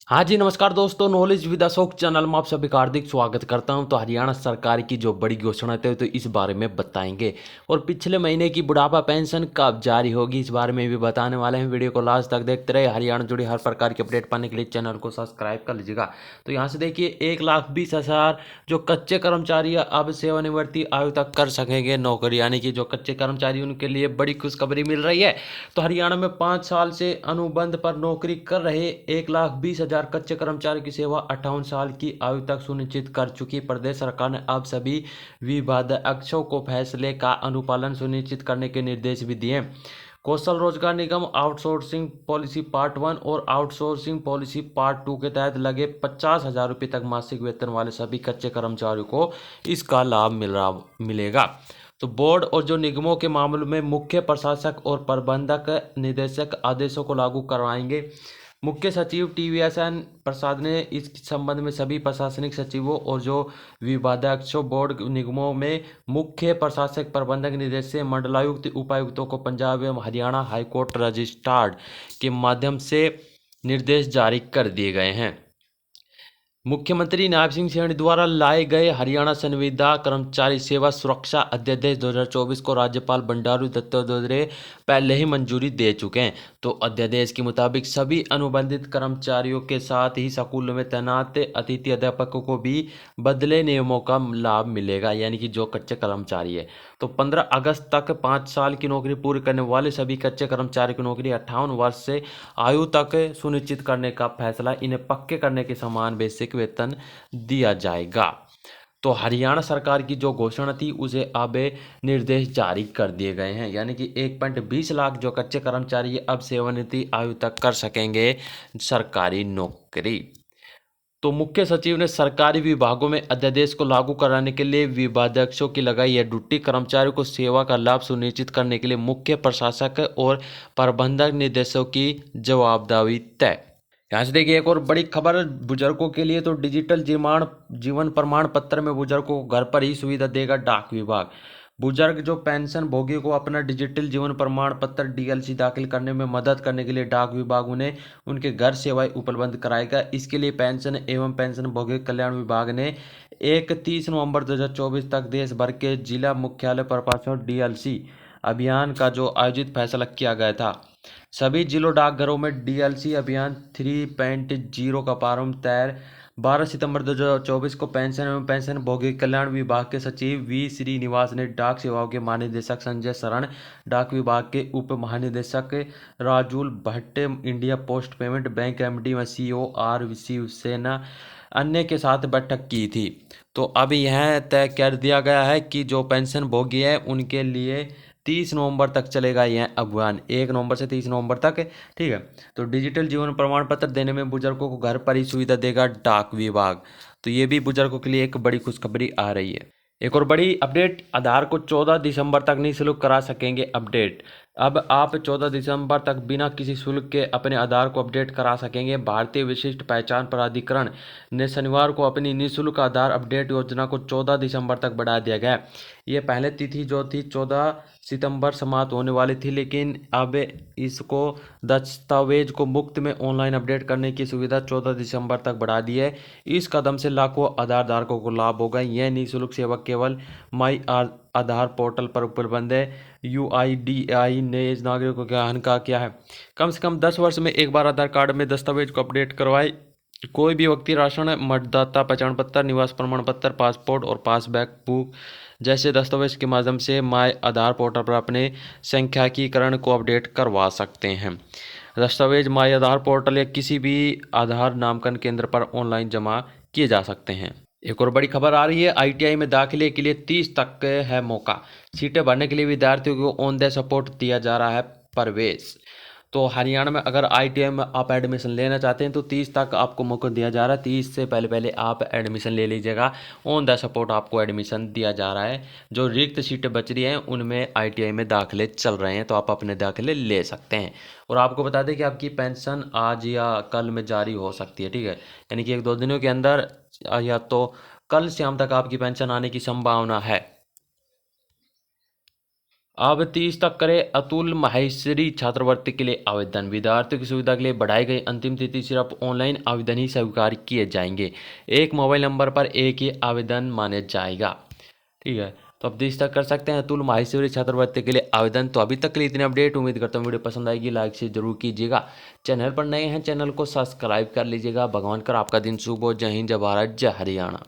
हाँ जी, नमस्कार दोस्तों। नॉलेज विद अशोक चैनल में आप सभी का हार्दिक स्वागत करता हूं। तो हरियाणा सरकार की जो बड़ी घोषणा थी तो इस बारे में बताएंगे, और पिछले महीने की बुढ़ापा पेंशन कब जारी होगी इस बारे में भी बताने वाले हैं। वीडियो को लास्ट तक देखते रहे। हरियाणा जुड़ी हर प्रकार की अपडेट पाने के लिए चैनल को सब्सक्राइब कर लीजिएगा। तो यहाँ से देखिए, 1,20,000 जो कच्चे कर्मचारी अब सेवानिवृत्ति आयु तक कर सकेंगे नौकरी, यानी कि जो कच्चे कर्मचारी उनके लिए बड़ी खुशखबरी मिल रही है। तो हरियाणा में 5 साल से अनुबंध पर नौकरी कर रहे 1,20,000 कच्चे कर्मचारियों की सेवा 58 साल की आयु तक सुनिश्चित कर चुकी प्रदेश सरकार ने अब सभी विवादास्पद को फैसले का अनुपालन सुनिश्चित करने के निर्देश भी दिए। कौशल रोजगार निगम आउटसोर्सिंग पॉलिसी पार्ट 1 और आउटसोर्सिंग पॉलिसी पार्ट 2 के तहत लगे 50,000 रुपये तक मासिक वेतन वाले सभी कच्चे कर्मचारियों को इसका लाभ मिलेगा। तो बोर्ड और जो निगमों के मामलों में मुख्य प्रशासक और प्रबंधक निदेशक आदेशों को लागू करवाएंगे। मुख्य सचिव TVSN प्रसाद ने इस संबंध में सभी प्रशासनिक सचिवों और जो विवादास्पद बोर्ड निगमों में मुख्य प्रशासक प्रबंधक निदेशक मंडलायुक्त उपायुक्तों को पंजाब एवं हरियाणा हाईकोर्ट रजिस्ट्रार के माध्यम से निर्देश जारी कर दिए गए हैं। मुख्यमंत्री नायब सिंह सैनी द्वारा लाए गए हरियाणा संविदा कर्मचारी सेवा सुरक्षा अध्यादेश 2024 को राज्यपाल बंडारू दत्तात्रेय पहले ही मंजूरी दे चुके हैं। तो अध्यादेश के मुताबिक सभी अनुबंधित कर्मचारियों के साथ ही स्कूलों में तैनात अतिथि अध्यापकों को भी बदले नियमों का लाभ मिलेगा, यानी कि जो कच्चे कर्मचारी है। तो 15 अगस्त तक 5 साल की नौकरी पूरी करने वाले सभी कच्चे कर्मचारी की नौकरी 58 वर्ष से आयु तक सुनिश्चित करने का फैसला इन्हें पक्के करने के समान बेसिक वेतन दिया जाएगा। तो हरियाणा सरकार की जो घोषणा थी उसे अब निर्देश जारी कर दिए गए हैं, यानी कि 1.20 लाख जो कच्चे कर्मचारी अब सेवानिवृत्ति आयु तक कर सकेंगे सरकारी नौकरी। तो मुख्य सचिव ने सरकारी विभागों में अध्यादेश को लागू कराने के लिए विभागाध्यक्षों की लगाई है ड्यूटी। कर्मचारियों को सेवा का लाभ सुनिश्चित करने के लिए मुख्य प्रशासक और प्रबंधक निदेशकों की जवाबदेही तय। यहाँ से देखिए, एक और बड़ी खबर बुजुर्गों के लिए। तो डिजिटल जीवन प्रमाण पत्र में बुजुर्गों को घर पर ही सुविधा देगा डाक विभाग। बुजुर्ग जो पेंशन भोगी को अपना डिजिटल जीवन प्रमाण पत्र DLC दाखिल करने में मदद करने के लिए डाक विभाग उन्हें उनके घर सेवाएं उपलब्ध कराएगा। इसके लिए पेंशन एवं पेंशन भोगी कल्याण विभाग ने 31 नवंबर 2024 तक देश भर के जिला मुख्यालय पर DLC अभियान का जो आयोजित फैसला किया गया था। सभी जिलों डाकघरों में DLC अभियान 3.0 का प्रारंभ तैयार 12 सितंबर 2024 को पेंशन एवं पेंशन भोगी कल्याण विभाग के सचिव V श्रीनिवास ने डाक सेवाओं के महानिदेशक संजय शरण, डाक विभाग के उप महानिदेशक Rajul Bhatt, India post payment bank MD व CEO R शिवसेना अन्य के साथ बैठक की थी। तो अब यह तय कर दिया गया है कि जो पेंशन भोगी है उनके लिए 30 नवंबर तक चलेगा यह अभियान, 1 नवंबर से 30 नवंबर तक। ठीक है। तो डिजिटल जीवन प्रमाण पत्र देने में बुजुर्गों को घर पर ही सुविधा देगा डाक विभाग। तो ये भी बुजुर्गों के लिए एक बड़ी खुशखबरी आ रही है। एक और बड़ी अपडेट, आधार को 14 दिसंबर तक निःशुल्क करा सकेंगे अपडेट। अब आप 14 दिसंबर तक बिना किसी शुल्क के अपने आधार को अपडेट करा सकेंगे। भारतीय विशिष्ट पहचान प्राधिकरण ने शनिवार को अपनी निःशुल्क आधार अपडेट योजना को 14 दिसंबर तक बढ़ा दिया गया। ये पहले तिथि जो थी 14 सितंबर समाप्त होने वाली थी, लेकिन अब इसको दस्तावेज को मुफ्त में ऑनलाइन अपडेट करने की सुविधा 14 दिसंबर तक बढ़ा दी है। इस कदम से लाखों आधार धारकों को लाभ होगा। यह निःशुल्क सेवा केवल माई आधार पोर्टल पर उपलब्ध है। UIDAI ने इस नागरिकों के आह्वान का किया है कम से कम 10 वर्ष में एक बार आधार कार्ड में दस्तावेज को अपडेट करवाए। कोई भी व्यक्ति राशन, मतदाता पहचान पत्र, निवास प्रमाण पत्र, पासपोर्ट और पासबुक बुक जैसे दस्तावेज के माध्यम से माय आधार पोर्टल पर अपने सांख्यिकीकरण को अपडेट करवा सकते हैं। दस्तावेज माय आधार पोर्टल या किसी भी आधार नामांकन केंद्र पर ऑनलाइन जमा किए जा सकते हैं। एक और बड़ी खबर आ रही है, ITI में दाखिले के लिए 30 तक है मौका। सीटें भरने के लिए विद्यार्थियों को ऑन द सपोर्ट दिया जा रहा है प्रवेश। तो हरियाणा में अगर ITI में आप एडमिशन लेना चाहते हैं तो 30 तक आपको मौका दिया जा रहा है। 30 से पहले पहले आप एडमिशन ले लीजिएगा। ऑन द सपोर्ट आपको एडमिशन दिया जा रहा है। जो रिक्त सीटें बच रही हैं उनमें ITI में दाखिले चल रहे हैं, तो आप अपने दाखिले ले सकते हैं। और आपको बता दें कि आपकी पेंशन आज या कल में जारी हो सकती है। ठीक है, यानी कि 1-2 दिनों के अंदर या तो कल शाम तक आपकी पेंशन आने की संभावना है। अब 30 तक करे अतुल माहेश्वरी छात्रवृत्ति के लिए आवेदन। विद्यार्थियों की सुविधा के लिए बढ़ाई गई अंतिम तिथि, सिर्फ ऑनलाइन आवेदन ही स्वीकार किए जाएंगे। एक मोबाइल नंबर पर एक ही आवेदन माने जाएगा। ठीक है, तो अब 30 तक कर सकते हैं अतुल माहेश्वरी छात्रवृत्ति के लिए आवेदन। तो अभी तक के लिए इतने अपडेट, उम्मीद करता हूँ वीडियो पसंद आएगी, लाइक से जरूर कीजिएगा। चैनल पर नए हैं, चैनल को सब्सक्राइब कर लीजिएगा। भगवान कर आपका दिन शुभ हो। जय हिंद, जय भारत, जय हरियाणा।